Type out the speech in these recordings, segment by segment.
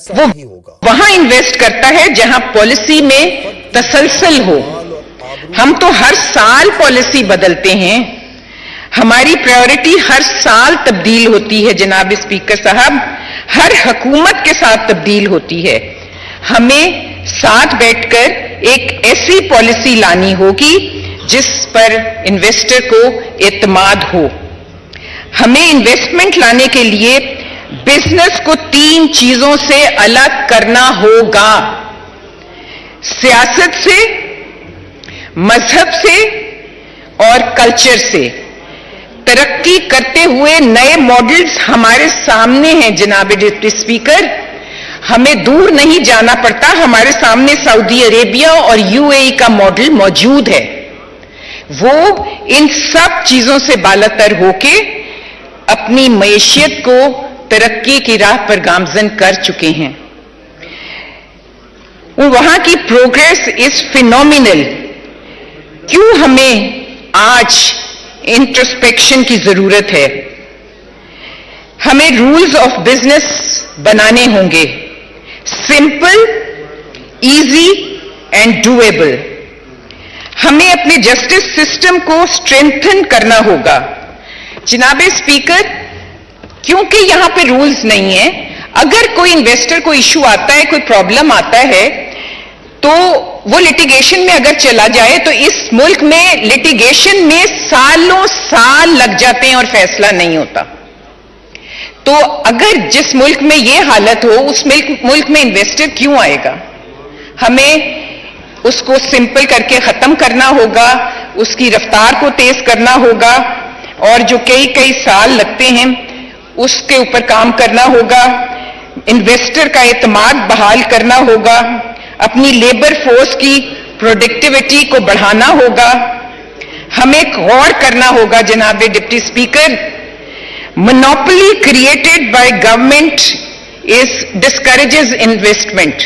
وہ وہاں انویسٹ کرتا ہے جہاں پالیسی میں تسلسل ہو. ہم تو ہر سال پالیسی بدلتے ہیں, ہماری پرائیورٹی ہر سال تبدیل ہوتی ہے جناب اسپیکر صاحب, ہر حکومت کے ساتھ تبدیل ہوتی ہے. ہمیں ساتھ بیٹھ کر ایک ایسی پالیسی لانی ہوگی جس پر انویسٹر کو اعتماد ہو. ہمیں انویسٹمنٹ لانے کے لیے بزنس کو 3 چیزوں سے الگ کرنا ہوگا: سیاست سے, مذہب سے اور کلچر سے. ترقی کرتے ہوئے نئے ماڈلز ہمارے سامنے ہیں جناب ڈپٹی اسپیکر, ہمیں دور نہیں جانا پڑتا, ہمارے سامنے سعودی عربیہ اور UAE کا ماڈل موجود ہے. وہ ان سب چیزوں سے بالاتر ہو کے اپنی معیشت کو ترقی کی راہ پر گامزن کر چکے ہیں. وہاں کی پروگریس از فینومینل. کیوں ہمیں آج انٹروسپیکشن کی ضرورت ہے؟ ہمیں رولز آف بزنس بنانے ہوں گے, سمپل, ایزی اینڈ ڈویبل. ہمیں اپنے جسٹس سسٹم کو اسٹرینتھن کرنا ہوگا. جناب اسپیکر, کیونکہ یہاں پہ رولز نہیں ہیں, اگر کوئی انویسٹر کو ایشو آتا ہے, کوئی پرابلم آتا ہے, تو وہ لٹیگیشن میں اگر چلا جائے تو اس ملک میں لٹیگیشن میں سالوں سال لگ جاتے ہیں اور فیصلہ نہیں ہوتا. تو اگر جس ملک میں یہ حالت ہو, اس ملک میں انویسٹر کیوں آئے گا؟ ہمیں اس کو سمپل کر کے ختم کرنا ہوگا, اس کی رفتار کو تیز کرنا ہوگا, اور جو کئی سال لگتے ہیں اس کے اوپر کام کرنا ہوگا. انویسٹر کا اعتماد بحال کرنا ہوگا, اپنی لیبر فورس کی پروڈکٹیوٹی کو بڑھانا ہوگا. ہمیں غور کرنا ہوگا جناب deputy speaker, monopoly created by government discourages investment.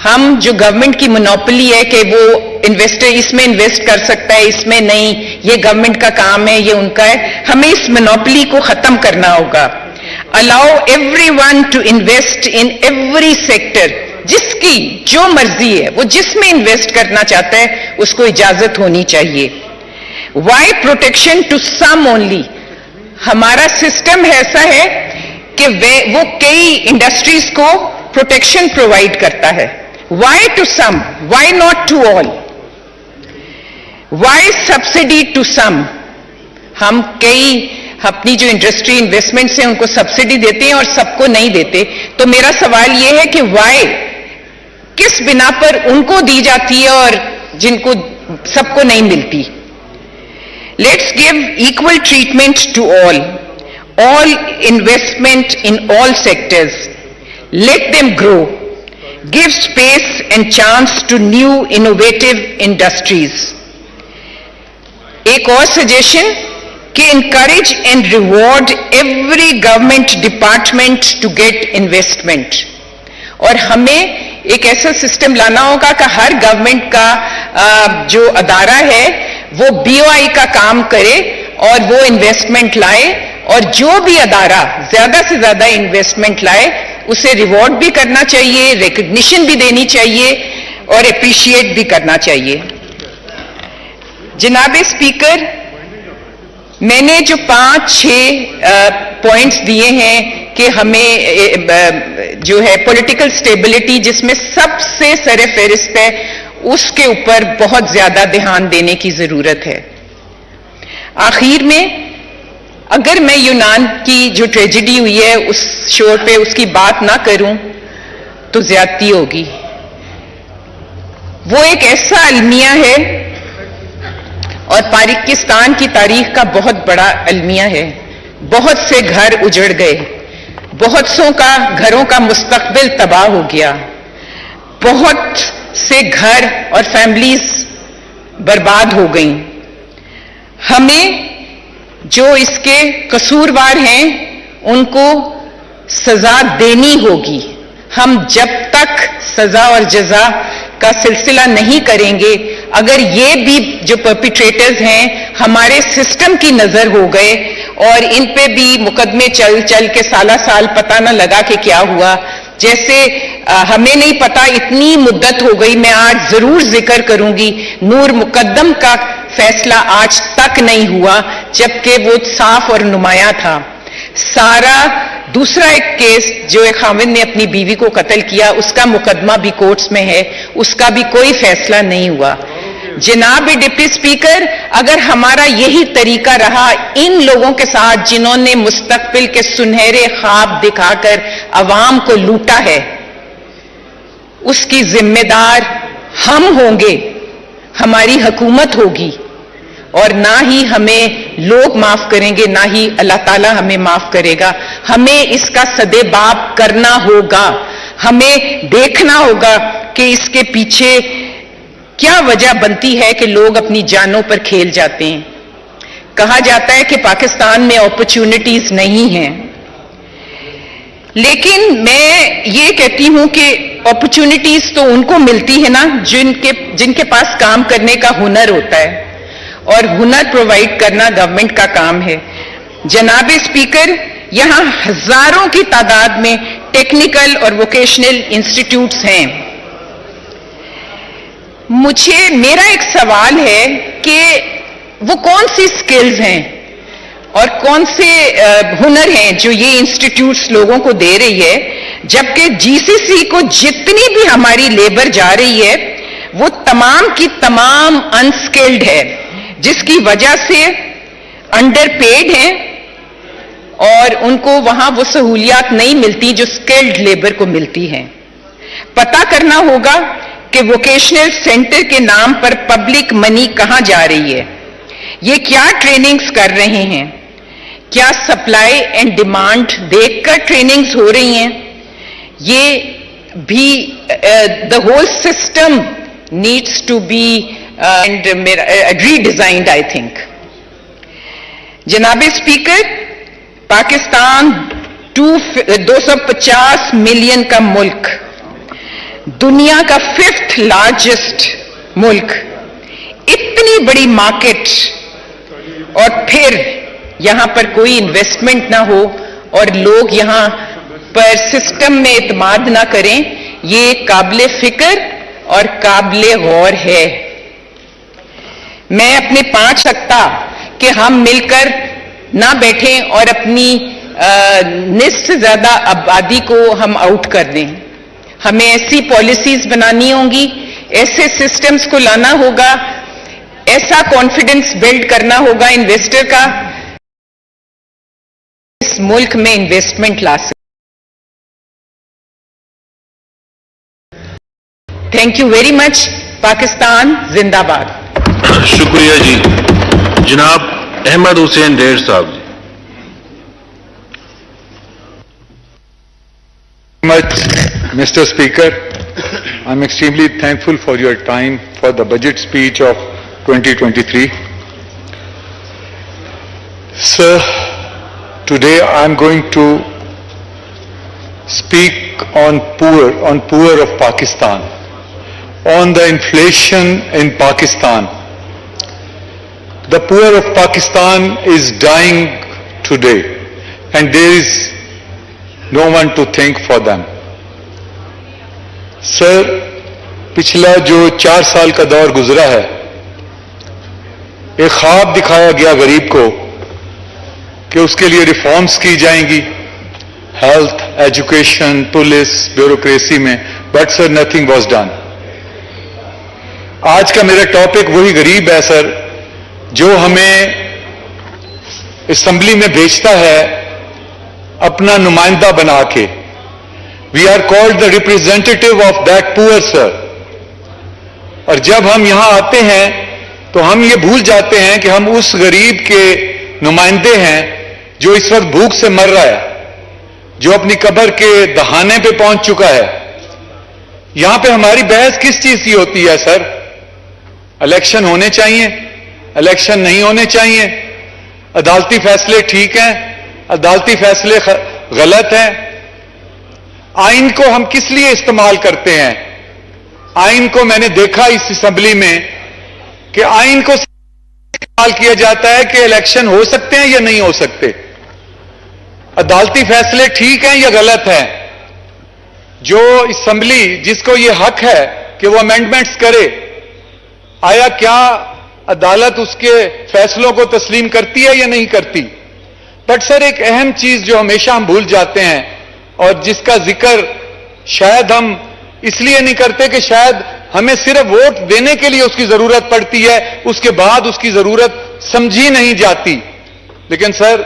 ہم جو گورنمنٹ کی مونوپولی ہے کہ وہ انویسٹر اس میں انویسٹ کر سکتا ہے, اس میں نہیں, یہ گورنمنٹ کا کام ہے, یہ ان کا ہے, ہمیں اس مونوپولی کو ختم کرنا ہوگا. Allow everyone to invest in every sector. جس کی جو مرضی ہے, وہ جس میں انویسٹ کرنا چاہتا ہے, اس کو اجازت ہونی چاہیے. Why protection to some only? ہمارا سسٹم ایسا ہے کہ وہ کئی انڈسٹریز کو پروٹیکشن پرووائڈ کرتا ہے. Why to some? Why not to all? Why subsidy to some? ہم اپنی جو انڈسٹری انویسٹمنٹس ہیں ان کو سبسڈی دیتے ہیں اور سب کو نہیں دیتے. تو میرا سوال یہ ہے کہ why, کس بنا پر ان کو دی جاتی ہے اور جن کو سب کو نہیں ملتی؟ Let's give equal treatment to all investment in all sectors. Let them grow. Give space and chance to new innovative industries. ایک اور سجیشن کہ encourage and reward every government department to get investment. اور ہمیں ایک ایسا system لانا ہوگا کہ ہر گورنمنٹ کا جو ادارہ ہے وہ BOI کا کام کرے اور وہ انویسٹمنٹ لائے, اور جو بھی ادارہ زیادہ سے زیادہ انویسٹمنٹ لائے اسے ریوارڈ بھی کرنا چاہیے, ریکگنیشن بھی دینی چاہیے اور اپریشیٹ بھی کرنا چاہیے. جناب اسپیکر, میں نے جو 5-6 پوائنٹس دیے ہیں کہ ہمیں جو ہے پولیٹیکل سٹیبلٹی جس میں سب سے سر فہرست ہے, اس کے اوپر بہت زیادہ دھیان دینے کی ضرورت ہے. آخر میں اگر میں یونان کی جو ٹریجڈی ہوئی ہے اس شور پہ اس کی بات نہ کروں تو زیادتی ہوگی. وہ ایک ایسا المیہ ہے اور پاکستان کی تاریخ کا بہت بڑا المیہ ہے. بہت سے گھر اجڑ گئے, بہت سوں کا گھروں کا مستقبل تباہ ہو گیا, بہت سے گھر اور فیملیز برباد ہو گئیں. ہمیں جو اس کے قصوروار ہیں ان کو سزا دینی ہوگی. ہم جب تک سزا اور جزا کا سلسلہ نہیں کریں گے, اگر یہ بھی جو پرپیٹریٹرز ہیں ہمارے سسٹم کی نظر ہو گئے اور ان پہ بھی مقدمے چل کے سالہ سال پتہ نہ لگا کہ کیا ہوا, جیسے ہمیں نہیں پتا اتنی مدت ہو گئی، میں آج ضرور ذکر کروں گی، نور مقدم کا فیصلہ آج تک نہیں ہوا جبکہ وہ صاف اور نمایاں تھا۔ سارا دوسرا ایک کیس جو ایک خاوند نے اپنی بیوی کو قتل کیا، اس کا مقدمہ بھی کورٹس میں ہے، اس کا بھی کوئی فیصلہ نہیں ہوا۔ جناب ڈپٹی اسپیکر، اگر ہمارا یہی طریقہ رہا ان لوگوں کے ساتھ جنہوں نے مستقبل کے سنہرے خواب دکھا کر عوام کو لوٹا ہے، اس کی ذمہ دار ہم ہوں گے، ہماری حکومت ہوگی، اور نہ ہی ہمیں لوگ معاف کریں گے، نہ ہی اللہ تعالیٰ ہمیں معاف کرے گا۔ ہمیں اس کا سدے باب کرنا ہوگا، ہمیں دیکھنا ہوگا کہ اس کے پیچھے کیا وجہ بنتی ہے کہ لوگ اپنی جانوں پر کھیل جاتے ہیں۔ کہا جاتا ہے کہ پاکستان میں اپرچونٹیز نہیں ہیں، لیکن میں یہ کہتی ہوں کہ اپرچونٹیز تو ان کو ملتی ہے نا جن کے پاس کام کرنے کا ہنر ہوتا ہے، اور ہنر پرووائڈ کرنا گورنمنٹ کا کام ہے۔ جناب اسپیکر، یہاں ہزاروں کی تعداد میں ٹیکنیکل اور ووکیشنل انسٹیٹیوٹس ہیں۔ میرا ایک سوال ہے کہ وہ کون سی سکلز ہیں اور کون سے ہنر ہیں جو یہ انسٹیٹیوٹس لوگوں کو دے رہی ہے، جبکہ جی سی سی کو جتنی بھی ہماری لیبر جا رہی ہے وہ تمام کی تمام انسکلڈ ہے، جس کی وجہ سے انڈر پیڈ ہیں اور ان کو وہاں وہ سہولیات نہیں ملتی جو سکلڈ لیبر کو ملتی ہیں۔ پتہ کرنا ہوگا کہ ووکیشنل سینٹر کے نام پر پبلک منی کہاں جا رہی ہے، یہ کیا ٹریننگز کر رہے ہیں، کیا سپلائی اینڈ ڈیمانڈ دیکھ کر ٹریننگز ہو رہی ہیں؟ یہ بھی the whole system needs to be redesigned I think. جناب اسپیکر، پاکستان 250 ملین کا ملک، دنیا کا 5th لارجسٹ ملک، اتنی بڑی مارکیٹ، اور پھر یہاں پر کوئی انویسٹمنٹ نہ ہو اور لوگ یہاں پر سسٹم میں اعتماد نہ کریں، یہ قابل فکر اور قابل غور ہے۔ میں اپنے 5 سکتا کہ ہم مل کر نہ بیٹھیں اور اپنی نصف سے زیادہ آبادی کو ہم آؤٹ کر دیں۔ ہمیں ایسی پالیسیز بنانی ہوں گی، ایسے سسٹمز کو لانا ہوگا، ایسا کانفیڈنس بلڈ کرنا ہوگا انویسٹر کا، اس ملک میں انویسٹمنٹ لا سکے۔ Thank you very much. Pakistan زندہ باد۔ شکریہ جی۔ جناب احمد حسین ڈھیر صاحب جی۔ Mr. Speaker, I'm extremely thankful for your time for the budget speech of 2023. Sir, today I'm going to speak on poor of Pakistan, on the inflation in Pakistan. The poor of Pakistan is dying today and there is no one to think for them. سر، پچھلا جو 4 سال کا دور گزرا ہے، ایک خواب دکھایا گیا غریب کو کہ اس کے لیے ریفارمز کی جائیں گی ہیلتھ، ایجوکیشن، پولیس، بیوروکریسی میں، but sir nothing was done. آج کا میرا ٹاپک وہی غریب ہے سر، جو ہمیں اسمبلی میں بھیجتا ہے اپنا نمائندہ بنا کے۔ We are called the representative of that poor sir, اور جب ہم یہاں آتے ہیں تو ہم یہ بھول جاتے ہیں کہ ہم اس غریب کے نمائندے ہیں جو اس وقت بھوک سے مر رہا ہے، جو اپنی قبر کے دہانے پہ پہنچ چکا ہے۔ یہاں پہ ہماری بحث کس چیز کی ہوتی ہے سر؟ الیکشن ہونے چاہیے، الیکشن نہیں ہونے چاہیے، عدالتی فیصلے ٹھیک ہیں، عدالتی فیصلے غلط ہیں۔ آئین کو ہم کس لیے استعمال کرتے ہیں؟ آئین کو میں نے دیکھا اس اسمبلی میں کہ آئین کو استعمال کیا جاتا ہے کہ الیکشن ہو سکتے ہیں یا نہیں ہو سکتے، عدالتی فیصلے ٹھیک ہیں یا غلط ہیں۔ جو اسمبلی جس کو یہ حق ہے کہ وہ امینڈمنٹس کرے، آیا کیا عدالت اس کے فیصلوں کو تسلیم کرتی ہے یا نہیں کرتی؟ بٹ سر، ایک اہم چیز جو ہمیشہ ہم بھول جاتے ہیں اور جس کا ذکر شاید ہم اس لیے نہیں کرتے کہ شاید ہمیں صرف ووٹ دینے کے لیے اس کی ضرورت پڑتی ہے، اس کے بعد اس کی ضرورت سمجھی نہیں جاتی. لیکن سر،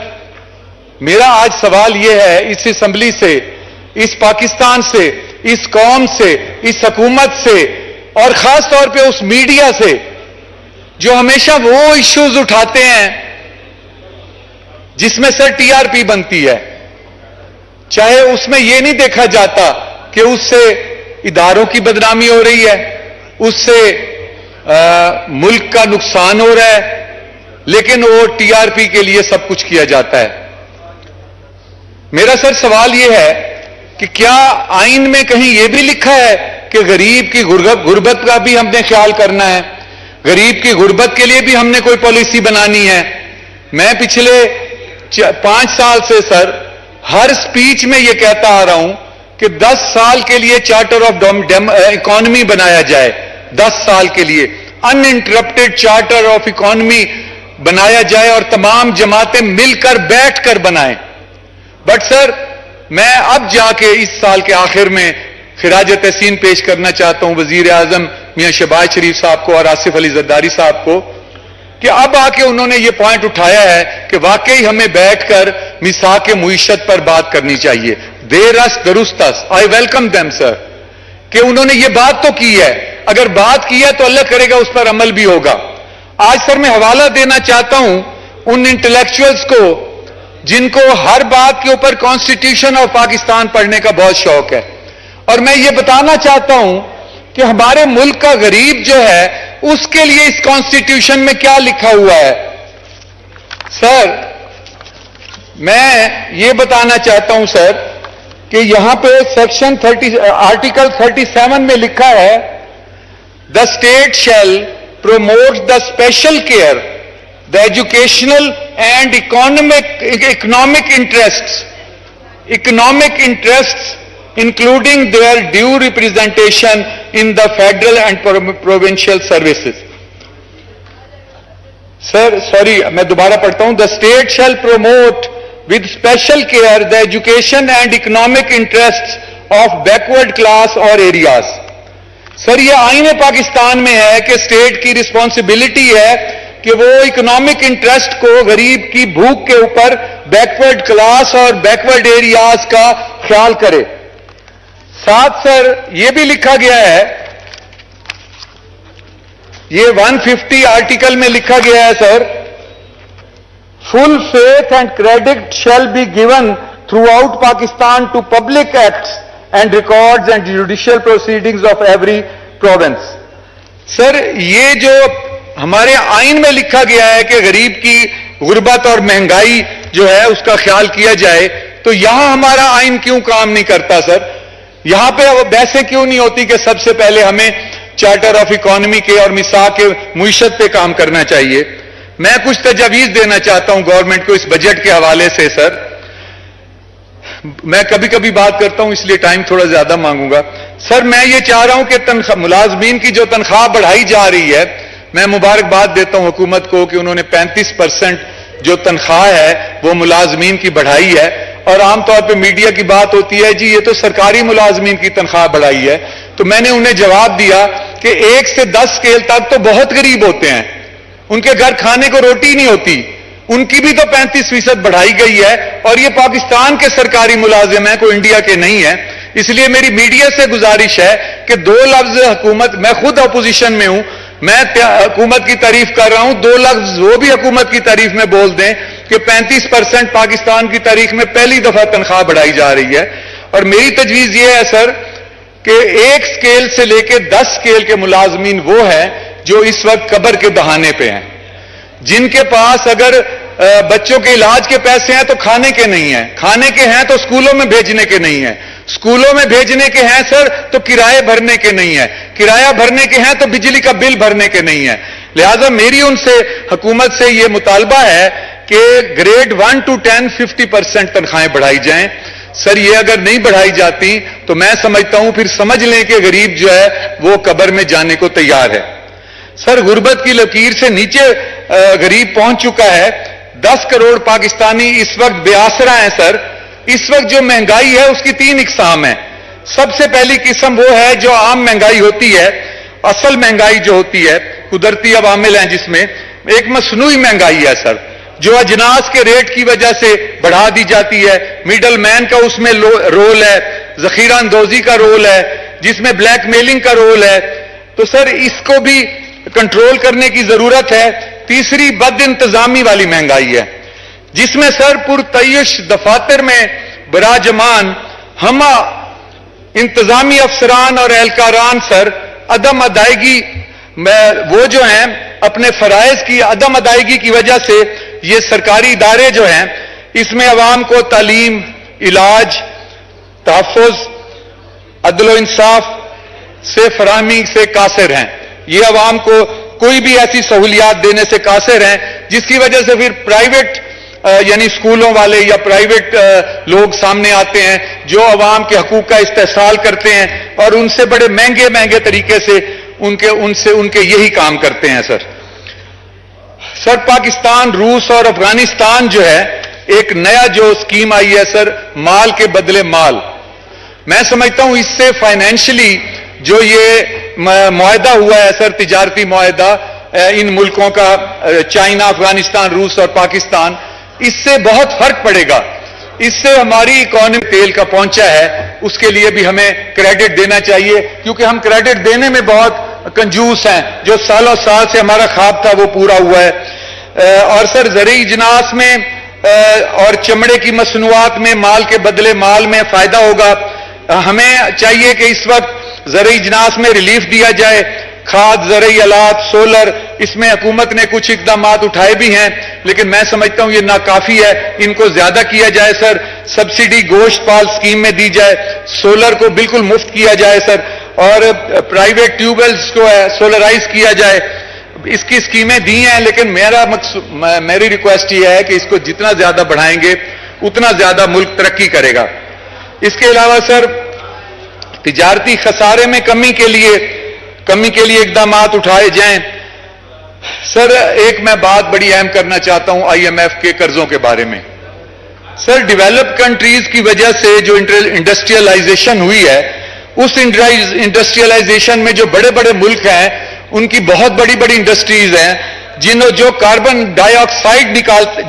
میرا آج سوال یہ ہے اس اسمبلی سے، اس پاکستان سے، اس قوم سے، اس حکومت سے، اور خاص طور پہ اس میڈیا سے جو ہمیشہ وہ ایشوز اٹھاتے ہیں جس میں سر ٹی آر پی بنتی ہے، چاہے اس میں یہ نہیں دیکھا جاتا کہ اس سے اداروں کی بدنامی ہو رہی ہے، اس سے ملک کا نقصان ہو رہا ہے، لیکن وہ ٹی آر پی کے لیے سب کچھ کیا جاتا ہے. میرا سر سوال یہ ہے کہ کیا آئین میں کہیں یہ بھی لکھا ہے کہ غریب کی غربت کا بھی ہم نے خیال کرنا ہے، غریب کی غربت کے لیے بھی ہم نے کوئی پالیسی بنانی ہے؟ میں پچھلے 5 سال سے سر ہر سپیچ میں یہ کہتا آ رہا ہوں کہ 10 سال کے لیے چارٹر آف اکانومی بنایا جائے، 10 سال کے لیے ان انٹرپٹیڈ چارٹر آف اکانومی بنایا جائے اور تمام جماعتیں مل کر بیٹھ کر بنائیں. بٹ سر، میں اب جا کے اس سال کے آخر میں خراج تحسین پیش کرنا چاہتا ہوں وزیر اعظم میاں شہباز شریف صاحب کو اور آصف علی زرداری صاحب کو کہ اب آ کے انہوں نے یہ پوائنٹ اٹھایا ہے کہ واقعی ہمیں بیٹھ کر میثاق معیشت پر بات کرنی چاہیے. دیرس درستس، آئی ویلکم دیم سر، کہ انہوں نے یہ بات تو کی ہے. اگر بات کی ہے تو اللہ کرے گا اس پر عمل بھی ہوگا. آج سر میں حوالہ دینا چاہتا ہوں ان انٹلیکچوئلز کو جن کو ہر بات کے اوپر کانسٹیٹیوشن آف پاکستان پڑھنے کا بہت شوق ہے، اور میں یہ بتانا چاہتا ہوں کہ ہمارے ملک کا غریب جو ہے اس کے لیے اس کانسٹیٹیوشن میں کیا لکھا ہوا ہے. سر، میں یہ بتانا چاہتا ہوں سر کہ یہاں پہ سیکشن آرٹیکل 37 میں لکھا ہے the state shall promote the special care the educational and economic interests including their due representation in the federal and provincial services. Sir, sorry, میں دوبارہ پڑھتا ہوں. The state shall promote with special care the education and economic interests of backward class or areas. سر، یہ آئین پاکستان میں ہے کہ state کی رسپانسبلٹی ہے کہ وہ اکنامک انٹرسٹ کو غریب کی بھوک کے اوپر بیکورڈ کلاس اور بیکورڈ ایریاز کا خیال کرے. ساتھ سر یہ بھی لکھا گیا ہے، یہ 150 آرٹیکل میں لکھا گیا ہے sir, full faith and credit shall be given throughout Pakistan to public acts and records and judicial proceedings of every province. Sir, یہ جو ہمارے آئین میں لکھا گیا ہے کہ غریب کی غربت اور مہنگائی جو ہے اس کا خیال کیا جائے، تو یہاں ہمارا آئین کیوں کام نہیں کرتا سر؟ یہاں پہ بحثیں کیوں نہیں ہوتی کہ سب سے پہلے ہمیں چارٹر آف اکانومی کے اور میثاق معیشت پہ کام کرنا چاہیے؟ میں کچھ تجاویز دینا چاہتا ہوں گورنمنٹ کو اس بجٹ کے حوالے سے. سر، میں کبھی کبھی بات کرتا ہوں اس لیے ٹائم تھوڑا زیادہ مانگوں گا. سر، میں یہ چاہ رہا ہوں کہ ملازمین کی جو تنخواہ بڑھائی جا رہی ہے، میں مبارکباد دیتا ہوں حکومت کو کہ انہوں نے 35% جو تنخواہ ہے وہ ملازمین کی بڑھائی ہے. اور عام طور پہ میڈیا کی بات ہوتی ہے جی یہ تو سرکاری ملازمین کی تنخواہ بڑھائی ہے. تو میں نے انہیں جواب دیا کہ 1 سے 10 اسکیل تک تو بہت غریب ہوتے ہیں، ان کے گھر کھانے کو روٹی نہیں ہوتی، ان کی بھی تو 35% بڑھائی گئی ہے، اور یہ پاکستان کے سرکاری ملازم ہیں، کوئی انڈیا کے نہیں ہے. اس لیے میری میڈیا سے گزارش ہے کہ 2 لفظ حکومت، میں خود اپوزیشن میں ہوں، میں حکومت کی تعریف کر رہا ہوں، 2 لفظ وہ بھی حکومت کی تعریف میں بول دیں کہ 35% پاکستان کی تاریخ میں پہلی دفعہ تنخواہ بڑھائی جا رہی ہے. اور میری تجویز یہ ہے سر کہ 1 اسکیل سے لے کے 10 اسکیل کے ملازمین وہ ہیں جو اس وقت قبر کے دہانے پہ ہیں، جن کے پاس اگر بچوں کے علاج کے پیسے ہیں تو کھانے کے نہیں ہیں، کھانے کے ہیں تو اسکولوں میں بھیجنے کے نہیں ہیں، اسکولوں میں بھیجنے کے ہیں سر تو کرائے بھرنے کے نہیں ہیں، کرایہ بھرنے کے ہیں تو بجلی کا بل بھرنے کے نہیں ہیں. لہذا میری ان سے حکومت سے یہ مطالبہ ہے کہ گریڈ 1 to 10 50% تنخواہیں بڑھائی جائیں. سر یہ اگر نہیں بڑھائی جاتی تو میں سمجھتا ہوں پھر سمجھ لیں کہ غریب جو ہے وہ قبر میں جانے کو تیار ہے. سر غربت کی لکیر سے نیچے غریب پہنچ چکا ہے. 10 کروڑ پاکستانی اس وقت بے آسرا ہیں. سر اس وقت جو مہنگائی ہے اس کی 3 اقسام ہیں. سب سے پہلی قسم وہ ہے جو عام مہنگائی ہوتی ہے. اصل مہنگائی جو ہوتی ہے قدرتی عوامل ہیں جس میں ایک مصنوعی مہنگائی ہے سر, جو اجناس کے ریٹ کی وجہ سے بڑھا دی جاتی ہے. مڈل مین کا اس میں رول ہے, ذخیرہ اندوزی کا رول ہے, جس میں بلیک میلنگ کا رول ہے. تو سر اس کو بھی کنٹرول کرنے کی ضرورت ہے. تیسری بد انتظامی والی مہنگائی ہے جس میں سر پرتعیش دفاتر میں براجمان ہم انتظامی افسران اور اہلکاران سر عدم ادائیگی وہ جو ہیں اپنے فرائض کی عدم ادائیگی کی وجہ سے یہ سرکاری ادارے جو ہیں اس میں عوام کو تعلیم, علاج, تحفظ, عدل و انصاف سے فراہمی سے قاصر ہیں. یہ عوام کو کوئی بھی ایسی سہولیات دینے سے قاصر ہیں جس کی وجہ سے پھر پرائیویٹ یعنی اسکولوں والے یا پرائیویٹ لوگ سامنے آتے ہیں جو عوام کے حقوق کا استحصال کرتے ہیں اور ان سے بڑے مہنگے مہنگے طریقے سے ان کے یہی کام کرتے ہیں. سر پاکستان, روس اور افغانستان جو ہے ایک نیا جو اسکیم آئی ہے سر مال کے بدلے مال. میں سمجھتا ہوں اس سے فائنینشلی جو یہ معاہدہ ہوا ہے سر تجارتی معاہدہ ان ملکوں کا چائنا, افغانستان, روس اور پاکستان, اس سے بہت فرق پڑے گا. اس سے ہماری اکانومی تیل کا پہنچا ہے اس کے لیے بھی ہمیں کریڈٹ دینا چاہیے کیونکہ ہم کریڈٹ دینے میں بہت کنجوس ہیں. جو سالوں سال سے ہمارا خواب تھا وہ پورا ہوا ہے. اور سر زرعی اجناس میں اور چمڑے کی مصنوعات میں مال کے بدلے مال میں فائدہ ہوگا. ہمیں چاہیے کہ اس وقت زرعی اجناس میں ریلیف دیا جائے. کھاد, زرعی آلات, سولر, اس میں حکومت نے کچھ اقدامات اٹھائے بھی ہیں لیکن میں سمجھتا ہوں یہ ناکافی ہے. ان کو زیادہ کیا جائے سر. سبسڈی گوشت پال اسکیم میں دی جائے. سولر کو بالکل مفت کیا جائے سر. اور پرائیویٹ ٹیوب ویلز کو سولرائز کیا جائے. اس کی اسکیمیں دی ہیں لیکن میری ریکویسٹ یہ ہے کہ اس کو جتنا زیادہ بڑھائیں گے اتنا زیادہ ملک ترقی کرے گا. اس کے علاوہ سر تجارتی خسارے میں کمی کے لیے اقدامات اٹھائے جائیں. سر ایک میں بات بڑی اہم کرنا چاہتا ہوں IMF کے قرضوں کے بارے میں. سر ڈیولپ کنٹریز کی وجہ سے جو انڈسٹریلائزیشن ہوئی ہے اس انڈسٹریلائزیشن میں جو بڑے بڑے ملک ہیں ان کی بہت بڑی بڑی انڈسٹریز ہیں جو کاربن ڈائی آکسائڈ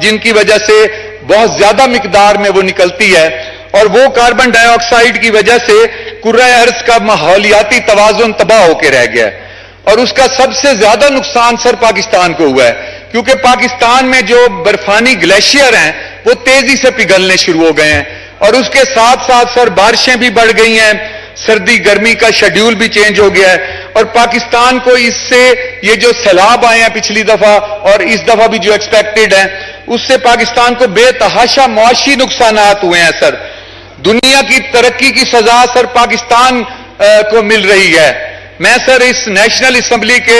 جن کی وجہ سے بہت زیادہ مقدار میں وہ نکلتی ہے اور وہ کاربن ڈائی آکسائڈ کی وجہ سے کرۂ ارض کا ماحولیاتی توازن تباہ ہو کے رہ گیا ہے. اور اس کا سب سے زیادہ نقصان سر پاکستان کو ہوا ہے کیونکہ پاکستان میں جو برفانی گلیشیئر ہیں وہ تیزی سے پگھلنے شروع ہو گئے ہیں اور اس کے ساتھ ساتھ سر بارشیں بھی بڑھ گئی ہیں. سردی گرمی کا شیڈیول بھی چینج ہو گیا ہے اور پاکستان کو اس سے یہ جو سیلاب آئے ہیں پچھلی دفعہ اور اس دفعہ بھی جو ایکسپیکٹڈ ہیں اس سے پاکستان کو بے تحاشا معاشی نقصانات ہوئے ہیں. سر دنیا کی ترقی کی سزا سر پاکستان کو مل رہی ہے. میں سر اس نیشنل اسمبلی کے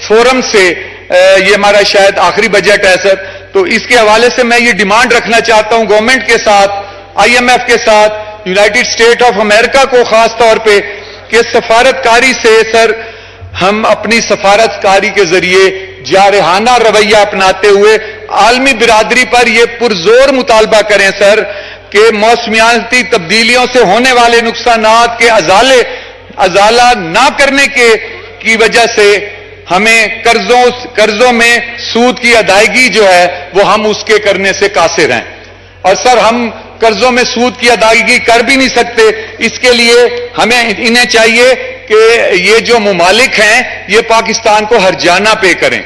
فورم سے یہ ہمارا شاید آخری بجٹ ہے سر, تو اس کے حوالے سے میں یہ ڈیمانڈ رکھنا چاہتا ہوں گورنمنٹ کے ساتھ, IMF کے ساتھ, یونائٹڈ اسٹیٹ آف امریکہ کو خاص طور پہ کہ سفارتکاری سے سر ہم اپنی سفارتکاری کے ذریعے جارحانہ رویہ اپناتے ہوئے عالمی برادری پر یہ پرزور مطالبہ کریں سر کہ موسمیاتی تبدیلیوں سے ہونے والے نقصانات کے ازالہ نہ کرنے کی وجہ سے ہمیں قرضوں میں سود کی ادائیگی جو ہے وہ ہم اس کے کرنے سے قاصر ہیں. اور سر ہم قرضوں میں سود کی ادائیگی کر بھی نہیں سکتے. اس کے لیے انہیں چاہیے کہ یہ جو ممالک ہیں یہ پاکستان کو ہرجانہ پے کریں.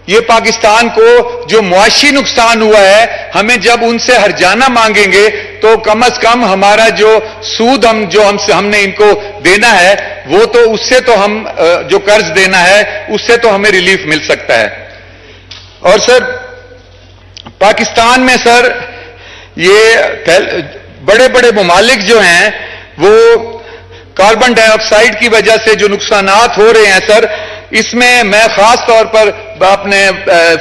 یہ پاکستان کو جو معاشی نقصان ہوا ہے ہمیں جب ان سے ہرجانہ مانگیں گے تو کم از کم ہمارا جو سود ہم نے ان کو دینا ہے وہ تو اس سے تو ہم جو قرض دینا ہے اس سے تو ہمیں ریلیف مل سکتا ہے. اور سر پاکستان میں سر یہ بڑے بڑے ممالک جو ہیں وہ کاربن ڈائی آکسائڈ کی وجہ سے جو نقصانات ہو رہے ہیں سر اس میں خاص طور پر اپنے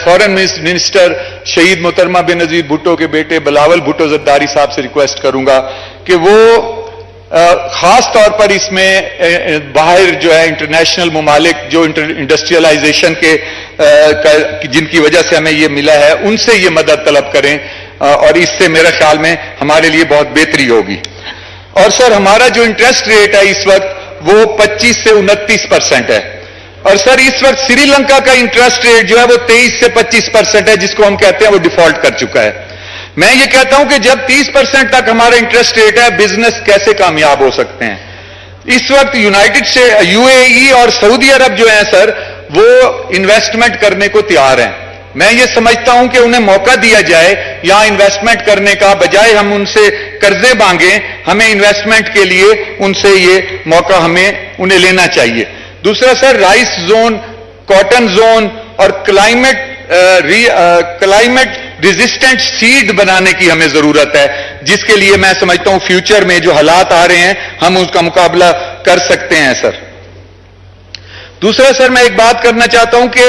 فورن منسٹر شہید محترمہ بے نظیر بھٹو کے بیٹے بلاول بھٹو زرداری صاحب سے ریکویسٹ کروں گا کہ وہ خاص طور پر اس میں باہر جو ہے انٹرنیشنل ممالک جو انڈسٹریلائزیشن کے جن کی وجہ سے ہمیں یہ ملا ہے ان سے یہ مدد طلب کریں اور اس سے میرے خیال میں ہمارے لیے بہت بہتری ہوگی. اور سر ہمارا جو انٹرسٹ ریٹ ہے اس وقت وہ 25 سے 29% ہے اور سر اس وقت سری لنکا کا انٹرسٹ ریٹ جو ہے وہ 23 سے 25% ہے جس کو ہم کہتے ہیں وہ ڈیفالٹ کر چکا ہے. میں یہ کہتا ہوں کہ جب 30% تک ہمارا انٹرسٹ ریٹ ہے بزنس کیسے کامیاب ہو سکتے ہیں. اس وقت UAE اور سعودی عرب جو ہیں سر وہ انویسٹمنٹ کرنے کو تیار ہیں. میں یہ سمجھتا ہوں کہ انہیں موقع دیا جائے یہاں انویسٹمنٹ کرنے کا بجائے ہم ان سے قرضے مانگیں ہمیں انویسٹمنٹ کے لیے ان سے یہ موقع ہمیں انہیں لینا چاہیے. دوسرا سر رائس زون کاٹن زون اور کلائمیٹ ریزسٹنٹ سیڈ بنانے کی ہمیں ضرورت ہے جس کے لیے میں سمجھتا ہوں فیوچر میں جو حالات آ رہے ہیں ہم اس کا مقابلہ کر سکتے ہیں سر. دوسرا سر میں ایک بات کرنا چاہتا ہوں کہ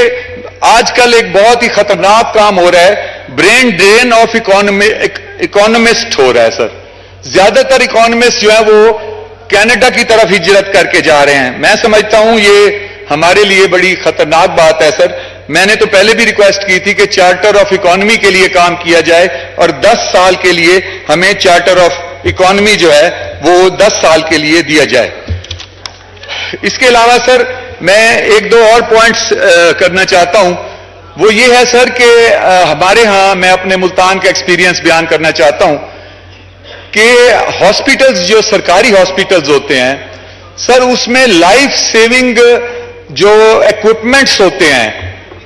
آج کل ایک بہت ہی خطرناک کام ہو رہا ہے برین ڈرین آف اکانومسٹ ہو رہا ہے سر. زیادہ تر اکانومسٹ جو ہیں وہ کینیڈا کی طرف ہجرت کر کے جا رہے ہیں. میں سمجھتا ہوں یہ ہمارے لیے بڑی خطرناک بات ہے سر. میں نے تو پہلے بھی ریکویسٹ کی تھی کہ چارٹر آف اکانومی کے لیے کام کیا جائے اور 10 سال کے لیے ہمیں چارٹر آف اکانومی جو ہے وہ 10 سال کے لیے دیا جائے. اس کے علاوہ سر میں ایک دو اور پوائنٹس کرنا چاہتا ہوں. وہ یہ ہے سر کہ ہمارے ہاں میں اپنے ملتان کا ایکسپیرینس بیان کرنا چاہتا ہوں کہ ہاسپٹلز جو سرکاری ہاسپٹلز ہوتے ہیں سر اس میں لائف سیونگ جو ایکوپمنٹس ہوتے ہیں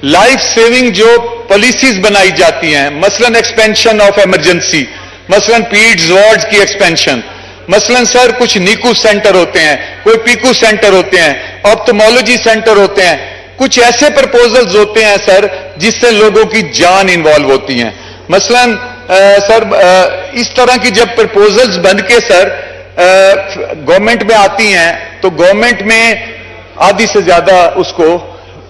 لائف سیونگ جو پالیسیز بنائی جاتی ہیں مثلا ایکسپینشن آف ایمرجنسی مثلا پیڈز وارڈز کی ایکسپینشن مثلا سر کچھ نیکو سینٹر ہوتے ہیں کوئی پیکو سینٹر ہوتے ہیں آپتھمولوجی سینٹر ہوتے ہیں کچھ ایسے پرپوزلز ہوتے ہیں سر جس سے لوگوں کی جان انوالو ہوتی ہیں. مثلا سر اس طرح کی جب پرپوزلز بن کے سر گورنمنٹ میں آتی ہیں تو گورنمنٹ میں آدھی سے زیادہ اس کو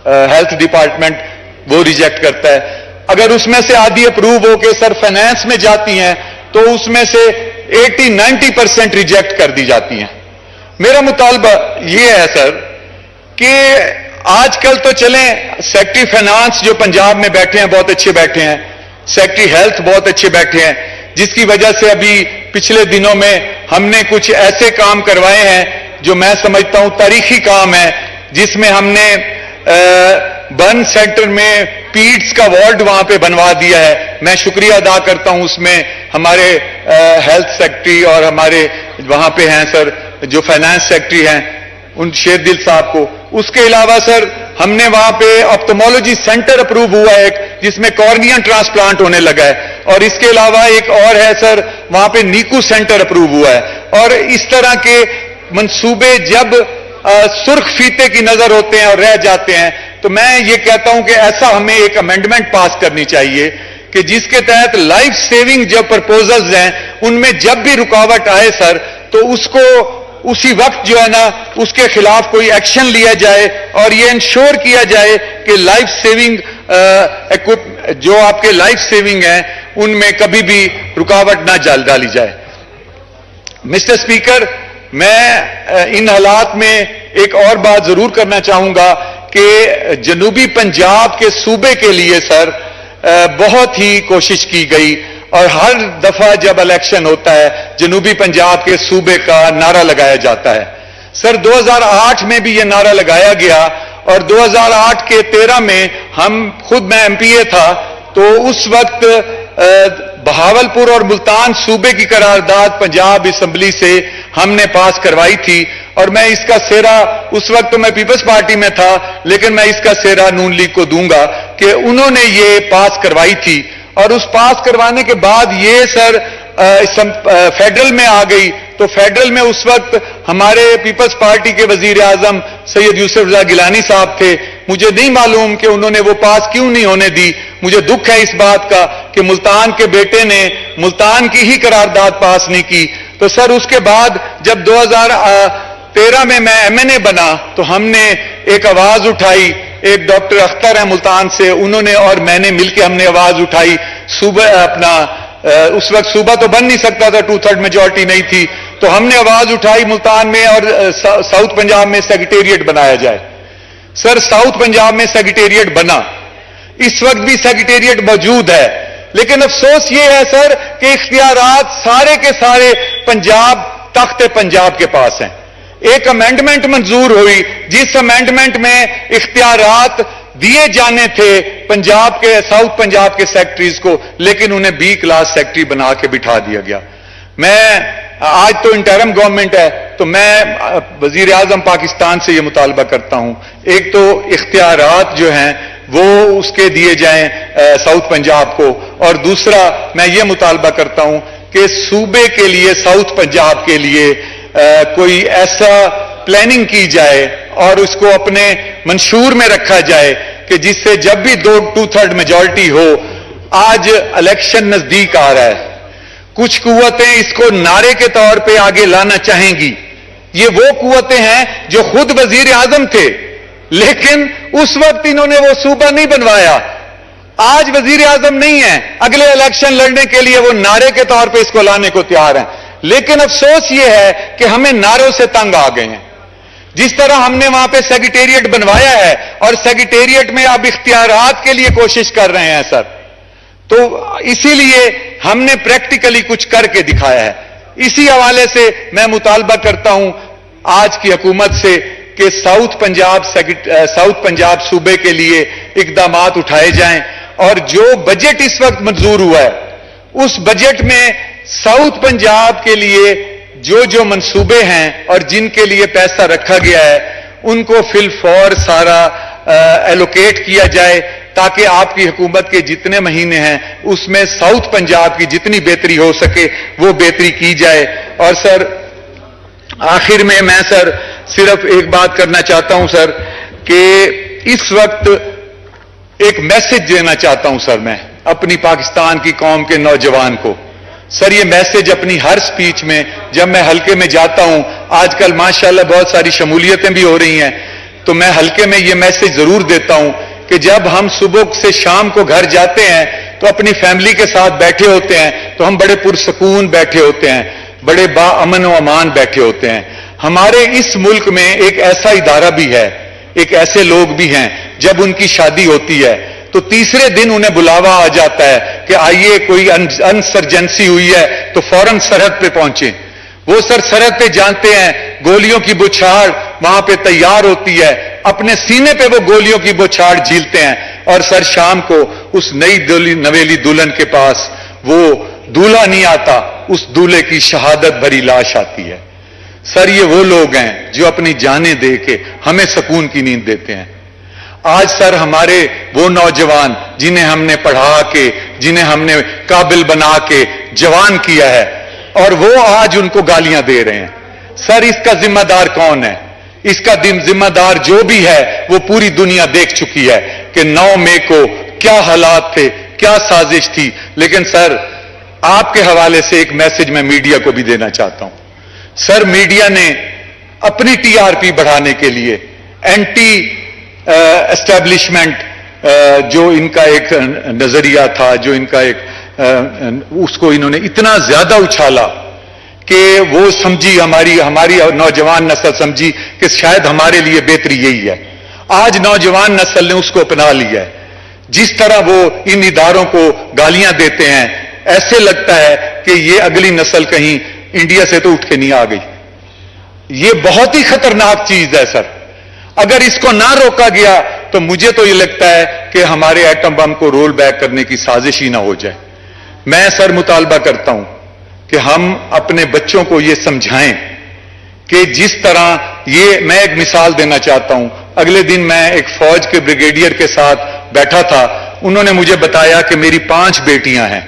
ہیلتھ ڈپارٹمنٹ وہ ریجیکٹ کرتا ہے. اگر اس میں سے آدھی اپروو ہو کے سر فائنانس میں جاتی ہیں تو اس میں سے 80-90% ریجیکٹ کر دی جاتی ہیں. میرا مطالبہ یہ ہے سر کہ آج کل تو چلیں سیکٹری فائنانس جو پنجاب میں بیٹھے ہیں بہت اچھے بیٹھے ہیں سیکٹری ہیلتھ بہت اچھے بیٹھے ہیں جس کی وجہ سے ابھی پچھلے دنوں میں ہم نے کچھ ایسے کام کروائے ہیں جو میں سمجھتا ہوں تاریخی کام ہے جس میں ہم نے برن سینٹر میں پیڈز کا وارڈ وہاں پہ بنوا دیا ہے. میں شکریہ ادا کرتا ہوں اس میں ہمارے ہیلتھ سیکٹری اور ہمارے وہاں پہ ہیں سر جو فائنانس سیکٹری ہیں ان شیر دل صاحب کو. اس کے علاوہ سر ہم نے وہاں پہ آپتھمولوجی سینٹر اپروو ہوا ہے جس میں کارنیا ٹرانسپلانٹ ہونے لگا ہے اور اس کے علاوہ ایک اور ہے سر وہاں پہ نیکو سینٹر اپروو ہوا ہے. اور اس طرح کے منصوبے جب سرخ فیتے کی نظر ہوتے ہیں اور رہ جاتے ہیں تو میں یہ کہتا ہوں کہ ایسا ہمیں ایک امینڈمنٹ پاس کرنی چاہیے کہ جس کے تحت لائف سیونگ جو پرپوزلز ہیں ان میں جب بھی رکاوٹ آئے سر تو اس کو اسی وقت جو ہے نا اس کے خلاف کوئی ایکشن لیا جائے اور یہ انشور کیا جائے کہ لائف سیونگ جو آپ کے لائف سیونگ ہیں ان میں کبھی بھی رکاوٹ نہ ڈالی جائے. مسٹر اسپیکر میں ان حالات میں ایک اور بات ضرور کرنا چاہوں گا کہ جنوبی پنجاب کے صوبے کے لیے سر بہت ہی کوشش کی گئی اور ہر دفعہ جب الیکشن ہوتا ہے جنوبی پنجاب کے صوبے کا نعرہ لگایا جاتا ہے. سر 2008 میں بھی یہ نعرہ لگایا گیا اور 2008 کے 13 میں میں MP تھا تو اس وقت بہاولپور اور ملتان صوبے کی قرارداد پنجاب اسمبلی سے ہم نے پاس کروائی تھی اور میں اس کا سہرا اس وقت تو میں پیپلز پارٹی میں تھا لیکن میں اس کا سہرا نون لیگ کو دوں گا کہ انہوں نے یہ پاس کروائی تھی. اور اس پاس کروانے کے بعد یہ سر فیڈرل میں آ گئی تو فیڈرل میں اس وقت ہمارے پیپلز پارٹی کے وزیر اعظم سید یوسف رضا گیلانی صاحب تھے. مجھے نہیں معلوم کہ انہوں نے وہ پاس کیوں نہیں ہونے دی. مجھے دکھ ہے اس بات کا کہ ملتان کے بیٹے نے ملتان کی ہی قرارداد پاس نہیں کی. تو سر اس کے بعد جب 2013 میں MNA بنا تو ہم نے ایک آواز اٹھائی, ایک ڈاکٹر اختر ہے ملتان سے, انہوں نے اور میں نے مل کے ہم نے آواز اٹھائی. صوبہ اپنا اس وقت صوبہ تو بن نہیں سکتا تھا, 2/3 میجورٹی نہیں تھی, تو ہم نے آواز اٹھائی ملتان میں اور ساؤتھ پنجاب میں سیکریٹریٹ بنایا جائے. سر ساؤتھ پنجاب میں سیکریٹریٹ بنا, اس وقت بھی سیکریٹریٹ موجود ہے, لیکن افسوس یہ ہے سر کہ اختیارات سارے کے سارے پنجاب تخت پنجاب کے پاس ہیں. ایک امینڈمنٹ منظور ہوئی جس امینڈمنٹ میں اختیارات دیے جانے تھے پنجاب کے ساؤتھ پنجاب کے سیکٹریز کو, لیکن انہیں B کلاس سیکٹری بنا کے بٹھا دیا گیا. میں آج تو انٹرم گورنمنٹ ہے, تو میں وزیر اعظم پاکستان سے یہ مطالبہ کرتا ہوں, ایک تو اختیارات جو ہیں وہ اس کے دیے جائیں ساؤتھ پنجاب کو, اور دوسرا میں یہ مطالبہ کرتا ہوں کہ صوبے کے لیے ساؤتھ پنجاب کے لیے کوئی ایسا پلاننگ کی جائے اور اس کو اپنے منشور میں رکھا جائے کہ جس سے جب بھی 2/3 میجورٹی ہو, آج الیکشن نزدیک آ رہا ہے, کچھ قوتیں اس کو نعرے کے طور پہ آگے لانا چاہیں گی. یہ وہ قوتیں ہیں جو خود وزیر اعظم تھے, لیکن اس وقت انہوں نے وہ صوبہ نہیں بنوایا. آج وزیر اعظم نہیں ہیں, اگلے الیکشن لڑنے کے لیے وہ نعرے کے طور پہ اس کو لانے کو تیار ہیں, لیکن افسوس یہ ہے کہ ہمیں نعروں سے تنگ آ گئے ہیں. جس طرح ہم نے وہاں پہ سیکریٹریٹ بنوایا ہے اور سیکریٹریٹ میں اب اختیارات کے لیے کوشش کر رہے ہیں سر, تو اسی لیے ہم نے پریکٹیکلی کچھ کر کے دکھایا ہے. اسی حوالے سے میں مطالبہ کرتا ہوں آج کی حکومت سے کہ ساؤتھ پنجاب صوبے کے لیے اقدامات اٹھائے جائیں, اور جو بجٹ اس وقت منظور ہوا ہے اس بجٹ میں ساؤتھ پنجاب کے لیے جو منصوبے ہیں اور جن کے لیے پیسہ رکھا گیا ہے ان کو فی الفور سارا ایلوکیٹ کیا جائے, تاکہ آپ کی حکومت کے جتنے مہینے ہیں اس میں ساؤتھ پنجاب کی جتنی بہتری ہو سکے وہ بہتری کی جائے. اور سر آخر میں سر صرف ایک بات کرنا چاہتا ہوں سر, کہ اس وقت ایک میسج دینا چاہتا ہوں سر میں اپنی پاکستان کی قوم کے نوجوان کو. سر یہ میسج اپنی ہر سپیچ میں جب میں حلقے میں جاتا ہوں, آج کل ماشاءاللہ بہت ساری شمولیتیں بھی ہو رہی ہیں, تو میں حلقے میں یہ میسج ضرور دیتا ہوں کہ جب ہم صبح سے شام کو گھر جاتے ہیں تو اپنی فیملی کے ساتھ بیٹھے ہوتے ہیں تو ہم بڑے پرسکون بیٹھے ہوتے ہیں, بڑے با امن و امان بیٹھے ہوتے ہیں. ہمارے اس ملک میں ایک ایسا ادارہ بھی ہے, ایک ایسے لوگ بھی ہیں جب ان کی شادی ہوتی ہے تو تیسرے دن انہیں بلاوا آ جاتا ہے کہ آئیے کوئی انسرجنسی ہوئی ہے تو فوراً سرحد پہ پہنچیں. وہ سر سرحد پہ جانتے ہیں گولیوں کی بچھاڑ وہاں پہ تیار ہوتی ہے, اپنے سینے پہ وہ گولیوں کی بچھاڑ جھیلتے ہیں, اور سر شام کو اس نویلی دلہن کے پاس وہ دولہا نہیں آتا, اس دولہے کی شہادت بھری لاش آتی ہے. سر یہ وہ لوگ ہیں جو اپنی جانیں دے کے ہمیں سکون کی نیند دیتے ہیں. آج سر ہمارے وہ نوجوان جنہیں ہم نے پڑھا کے, جنہیں ہم نے قابل بنا کے جوان کیا ہے, اور وہ آج ان کو گالیاں دے رہے ہیں. سر اس کا ذمہ دار کون ہے؟ اس کا ذمہ دار جو بھی ہے وہ پوری دنیا دیکھ چکی ہے کہ 9 مئی کو کیا حالات تھے, کیا سازش تھی. لیکن سر آپ کے حوالے سے ایک میسج میں میڈیا کو بھی دینا چاہتا ہوں. سر میڈیا نے اپنی TRP بڑھانے کے لیے اینٹی اسٹیبلشمنٹ جو ان کا ایک نظریہ تھا, جو ان کا ایک اس کو انہوں نے اتنا زیادہ اچھالا کہ وہ سمجھی, ہماری نوجوان نسل سمجھی کہ شاید ہمارے لیے بہتری یہی ہے. آج نوجوان نسل نے اس کو اپنا لیا ہے. جس طرح وہ ان اداروں کو گالیاں دیتے ہیں ایسے لگتا ہے کہ یہ اگلی نسل کہیں انڈیا سے تو اٹھ کے نہیں آ گئی. یہ بہت ہی خطرناک چیز ہے سر. اگر اس کو نہ روکا گیا تو مجھے تو یہ لگتا ہے کہ ہمارے ایٹم بم کو رول بیک کرنے کی سازش ہی نہ ہو جائے. میں سر مطالبہ کرتا ہوں کہ ہم اپنے بچوں کو یہ سمجھائیں کہ جس طرح میں ایک مثال دینا چاہتا ہوں. اگلے دن میں ایک فوج کے بریگیڈیئر کے ساتھ بیٹھا تھا, انہوں نے مجھے بتایا کہ میری 5 بیٹیاں ہیں,